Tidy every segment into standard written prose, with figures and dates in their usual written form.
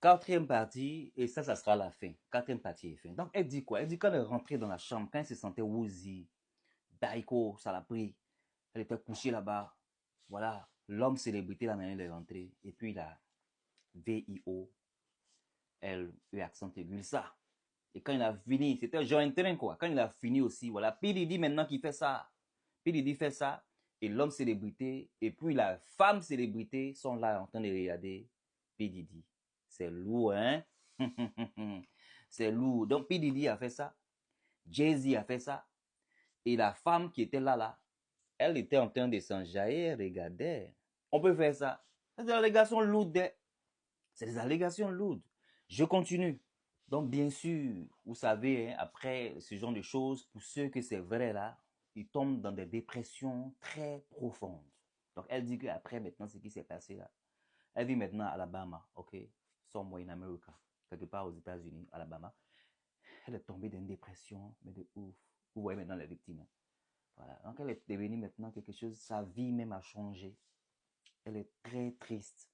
Quatrième partie, et ça sera la fin. Quatrième partie est fin. Donc, elle dit quoi? Elle dit qu'elle est rentrée dans la chambre, quand elle se sentait woozy, Daiko, ça l'a pris. Elle était couchée là-bas. Voilà, l'homme célébrité, la manière de rentrer. Et puis la VIO, elle, accent aigu, ça. Et quand il a fini, c'était un genre train quoi. Quand il a fini aussi, voilà, P. Diddy maintenant qui fait ça. P. Diddy fait ça. Et l'homme célébrité, et puis la femme célébrité sont là en train de regarder P. Diddy. C'est lourd, hein? C'est lourd. Donc P. Diddy a fait ça. Jay-Z a fait ça. Et la femme qui était là, elle était en train de s'enjailler, regardez. On peut faire ça. C'est des allégations lourdes. C'est des allégations lourdes. Je continue. Donc, bien sûr, vous savez, hein, après ce genre de choses, pour ceux que c'est vrai là, ils tombent dans des dépressions très profondes. Donc, elle dit qu'après, maintenant, ce qui s'est passé là, elle vit maintenant à Alabama, ok? Somewhere in America, quelque part aux États-Unis, Alabama. Elle est tombée dans une dépression, mais de ouf. Vous voyez maintenant les victimes. Hein. Voilà. Donc, elle est devenue maintenant quelque chose, sa vie même a changé. Elle est très triste.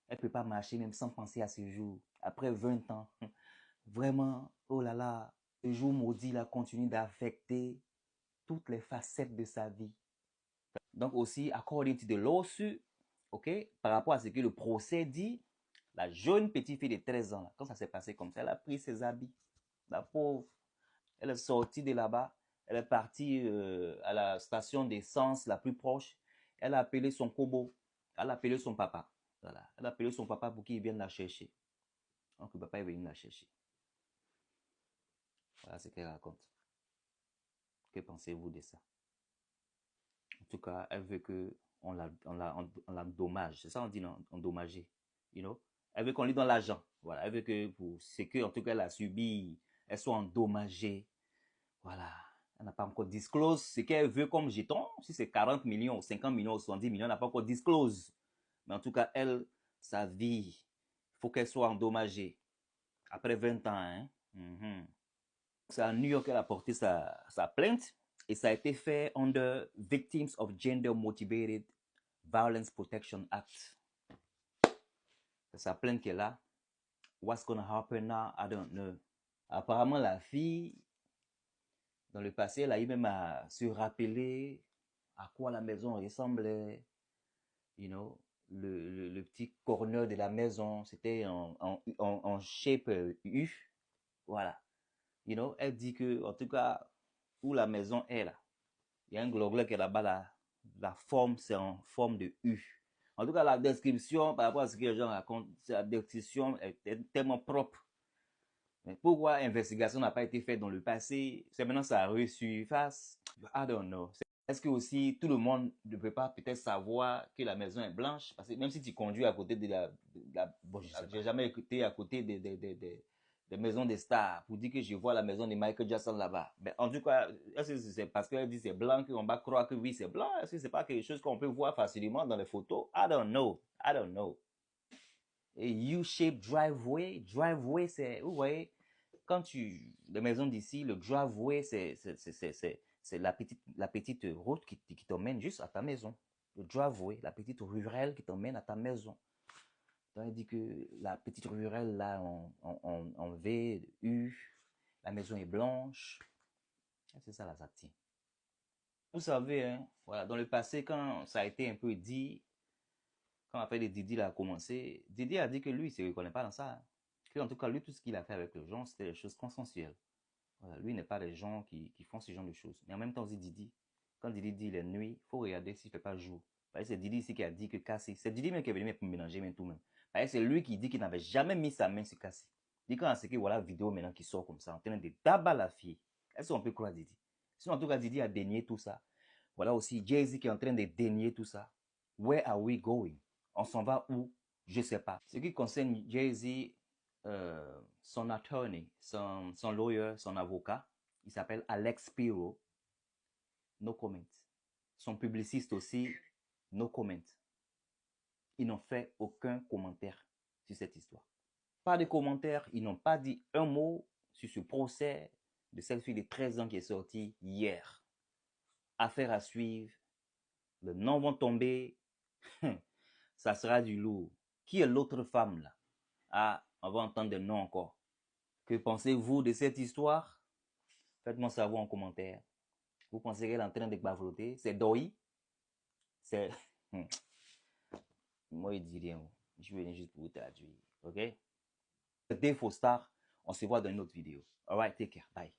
Elle ne peut pas marcher même sans penser à ce jour. Après 20 ans, vraiment, oh là là, le jour maudit là continue d'affecter toutes les facettes de sa vie. Donc aussi, according to the lawsuit, ok, par rapport à ce que le procès dit, la jeune petite fille de 13 ans, là, quand ça s'est passé comme ça, elle a pris ses habits. La pauvre, elle est sortie de là-bas, elle est partie à la station d'essence la plus proche, elle a appelé son kobo, elle a appelé son papa. Voilà. Elle a appelé son papa pour qu'il vienne la chercher. Donc le papa est venu la chercher. Voilà ce qu'elle raconte. Que pensez-vous de ça? En tout cas, elle veut que on l'endommage. C'est ça on dit, non? Endommager. You know? Elle veut qu'on lui donne l'argent. Voilà. Elle veut que pour ce que, en tout cas, elle a subi, elle soit endommagée. Voilà. Elle n'a pas encore disclose ce qu'elle veut comme jeton. Si c'est 40 millions, 50 millions, 70 millions, elle n'a pas encore disclose. Mais en tout cas, elle, sa vie, il faut qu'elle soit endommagée. Après 20 ans, hein? Mm-hmm. C'est à New York qu'elle a porté sa plainte et ça a été fait under Victims of Gender Motivated Violence Protection Act. C'est sa plainte qui est là. What's gonna happen now? I don't know. Apparemment, la fille, dans le passé, elle a eu même à se rappeler à quoi la maison ressemblait. You know, le petit corner de la maison, c'était en shape U. Voilà. You know, elle dit que, en tout cas, où la maison est là, il y a un globule qui est là-bas, la forme, c'est en forme de U. En tout cas, la description, par rapport à ce que les gens racontent, la description est tellement propre. Mais pourquoi l'investigation n'a pas été faite dans le passé? C'est maintenant ça a resurface. I don't know. Est-ce que aussi tout le monde ne peut pas peut-être savoir que la maison est blanche? Parce que même si tu conduis à côté de bon, j'ai jamais été à côté des maisons des stars pour dire que je vois la maison de Michael Jackson là-bas. Mais en tout cas, est-ce que c'est parce qu'elle dit c'est blanc qu'on va croire que oui c'est blanc? Est-ce que c'est pas quelque chose qu'on peut voir facilement dans les photos? I don't know. I don't know. Et U-shaped driveway. Driveway, c'est, vous voyez, quand les maisons d'ici, le driveway, c'est la petite route qui t'emmène juste à ta maison. Le driveway, la petite ruelle qui t'emmène à ta maison. Donc, il dit que la petite ruelle, là, en V, U, la maison est blanche. C'est ça, là, ça tient. Vous savez, hein, voilà, dans le passé, quand ça a été un peu dit, quand l'affaire de Didi a commencé, Didi a dit que lui, il ne se reconnaît pas dans ça. Que, en tout cas, lui, tout ce qu'il a fait avec les gens, c'était des choses consensuelles. Voilà, lui n'est pas des gens qui font ce genre de choses. Mais en même temps, aussi Didi, quand Didi dit les nuits, il faut regarder s'il ne fait pas jour. C'est Didi ici qui a dit que Cassie, c'est Didi même qui est venu pour mélanger même tout même. C'est lui qui dit qu'il n'avait jamais mis sa main sur Cassie. Il dit quand c'est que voilà la vidéo maintenant qui sort comme ça, en train de d'abattre la fille. Est-ce qu'on peut croire Didi? Sinon, en tout cas, Didi a dénié tout ça. Voilà aussi Jay-Z qui est en train de dénier tout ça. Where are we going? On s'en va où? Je ne sais pas. Ce qui concerne Jay-Z, son attorney, son lawyer, son avocat, il s'appelle Alex Spiro. No comment. Son publiciste aussi, no comment. Ils n'ont fait aucun commentaire sur cette histoire. Pas de commentaire, ils n'ont pas dit un mot sur ce procès de cette fille de 13 ans qui est sortie hier. Affaire à suivre. Les noms vont tomber. Ça sera du lourd. Qui est l'autre femme là? Ah, On va entendre des noms encore. Que pensez-vous de cette histoire? Faites-moi savoir en commentaire. Vous pensez qu'elle est en train de bavloter? C'est Doi? C'est... Moi, il dit rien. Je viens juste pour vous traduire. OK? C'était Faux Star. On se voit dans une autre vidéo. Alright, take care. Bye.